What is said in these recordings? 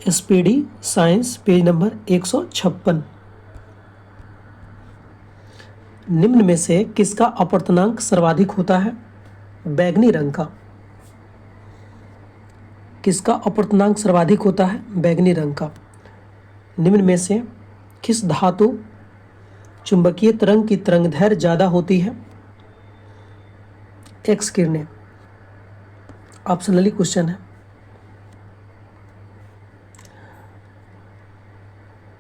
Speedy science page number 156। निम्न में से किसका अपवर्तनांक सर्वाधिक होता है? बैगनी रंग का। किसका अपवर्तनांक सर्वाधिक होता है? बैगनी रंग का। निम्न में से किस धातु चुंबकीय तरंग की तरंगदैर्घ्य ज्यादा होती है? एक्स किरणें। ऑप्शनली क्वेश्चन है।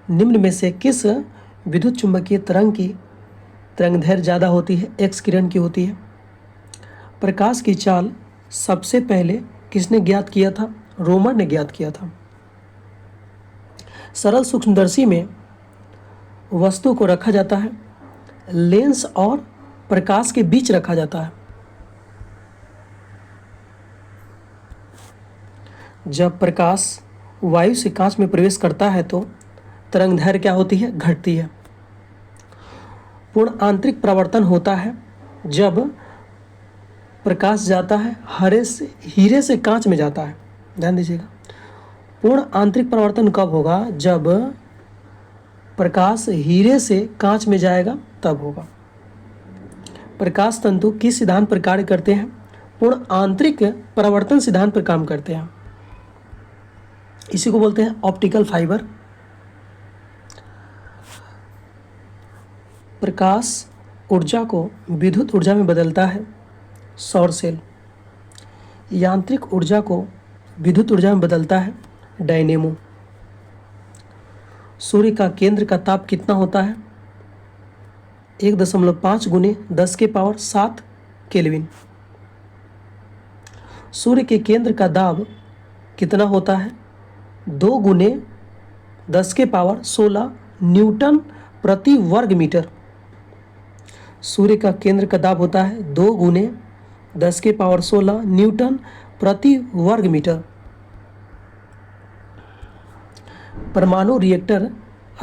निम्न में से किस विद्युत चुंबकीय तरंग की तरंगदैर्घ्य ज्यादा होती है? एक्स किरण की होती है। प्रकाश की चाल सबसे पहले किसने ज्ञात किया था? रोमर ने ज्ञात किया था। सरल सूक्ष्मदर्शी में वस्तु को रखा जाता है, लेंस और प्रकाश के बीच रखा जाता है। जब प्रकाश वायु से कांच में प्रवेश करता है तो तरंगदैर्घ्य क्या होती है? घटती है। पूर्ण आंतरिक परावर्तन होता है जब प्रकाश जाता है हीरे से कांच में जाता है। ध्यान दीजिएगा, पूर्ण आंतरिक परावर्तन कब होगा? जब प्रकाश हीरे से कांच में जाएगा तब होगा। प्रकाश तंतु किस सिद्धांत पर कार्य करते हैं? पूर्ण आंतरिक परावर्तन सिद्धांत पर काम करते हैं। इसी को बोलते हैं ऑप्टिकल फाइबर। प्रकाश ऊर्जा को विद्युत ऊर्जा में बदलता है सौर सेल। यांत्रिक ऊर्जा को विद्युत ऊर्जा में बदलता है डायनेमो। सूर्य का केंद्र का ताप कितना होता है? 1.5 गुने 10 के पावर 7 केल्विन। सूर्य के केंद्र का दाब कितना होता है? 2 गुने 10 के पावर 16 न्यूटन प्रति वर्ग मीटर। सूर्य का केंद्र का दाब होता है 2 गुने 10 के पावर 16 न्यूटन प्रति वर्ग मीटर। परमाणु रिएक्टर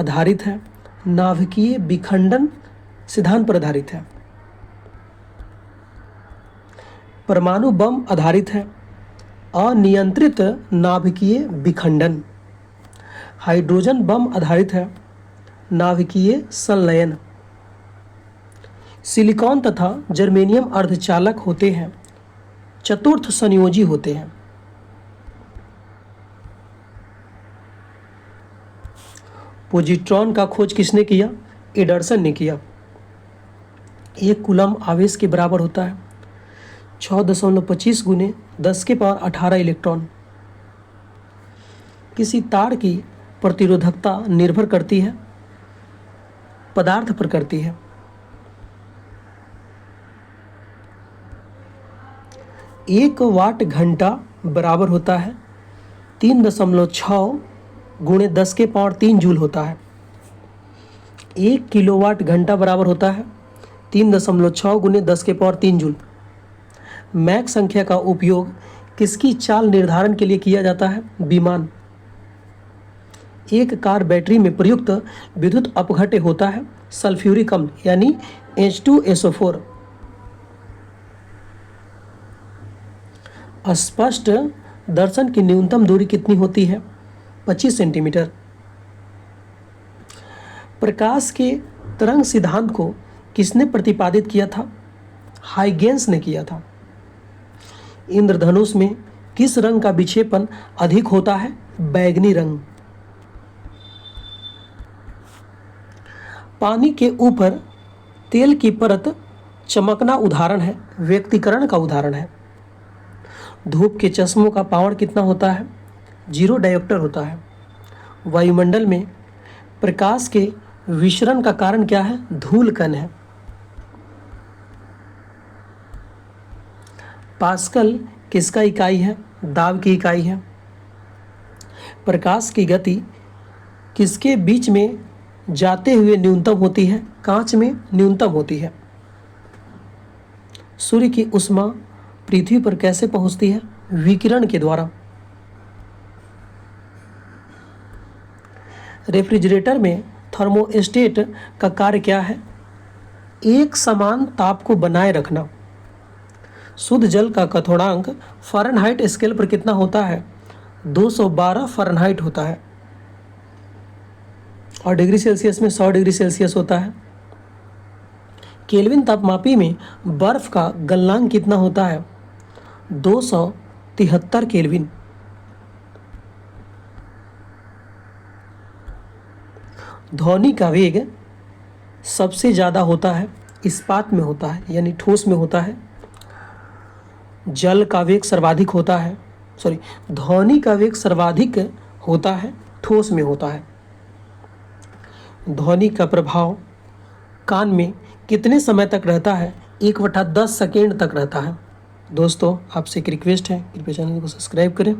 आधारित है, नाभिकीय विखंडन सिद्धांत पर आधारित है। परमाणु बम आधारित है, अनियंत्रित नाभिकीय विखंडन। हाइड्रोजन बम आधारित है, नाभिकीय संलयन। सिलिकॉन तथा जर्मेनियम अर्धचालक होते हैं, चतुर्थ संयोजी होते हैं। पोजिट्रॉन का खोज किसने किया? एडरसन ने किया। 1 कूलम आवेश के बराबर होता है 6.25 गुने 10 के पावर 18 इलेक्ट्रॉन। किसी तार की प्रतिरोधकता निर्भर करती है? पदार्थ पर करती है। 1 वाट घंटा बराबर होता है 3.6 गुणे 10 के पावर 3 जूल होता है। 1 किलोवाट घंटा बराबर होता है 3.6 गुणे 10 के पावर 3 जूल। मैक संख्या का उपयोग किसकी चाल निर्धारण के लिए किया जाता है? विमान। एक कार बैटरी में प्रयुक्त विद्युत अपघट्य होता है सल्फ्यूरिक अम्ल यानी H2SO4। स्पष्ट दर्शन की न्यूनतम दूरी कितनी होती है? 25 सेंटीमीटर। प्रकाश के तरंग सिद्धांत को किसने प्रतिपादित किया था? हाइगेंस ने किया था। इंद्रधनुष में किस रंग का विक्षेपण अधिक होता है? बैगनी रंग। पानी के ऊपर तेल की परत चमकना उदाहरण है, व्यक्तिकरण का उदाहरण है। धूप के चश्मों का पावर कितना होता है? 0 डायोप्टर होता है। वायुमंडल में प्रकाश के विसरण का कारण क्या है? धूल कण है। पास्कल किसका इकाई है? दाब की इकाई है। प्रकाश की गति किसके बीच में जाते हुए न्यूनतम होती है? कांच में न्यूनतम होती है। सूर्य की ऊष्मा पृथ्वी पर कैसे पहुंचती है? विकिरण के द्वारा। रेफ्रिजरेटर में थर्मोस्टेट का कार्य क्या है? एक समान ताप को बनाए रखना। शुद्ध जल का कथोड़ांक फ़ारेनहाइट स्केल पर कितना होता है? 212 फ़ारेनहाइट होता है और डिग्री सेल्सियस में 100 डिग्री सेल्सियस होता है। केल्विन तापमापी में बर्फ का गलनांक कितना होता है? 273 केल्विन। ध्वनि का वेग सबसे ज़्यादा होता है इस्पात में होता है, यानी ठोस में होता है। जल का वेग सर्वाधिक होता है, ध्वनि का वेग सर्वाधिक होता है ठोस में होता है। ध्वनि का प्रभाव कान में कितने समय तक रहता है? 1/10 सेकेंड तक रहता है। दोस्तों, आपसे एक रिक्वेस्ट है, कृपया चैनल को सब्सक्राइब करें।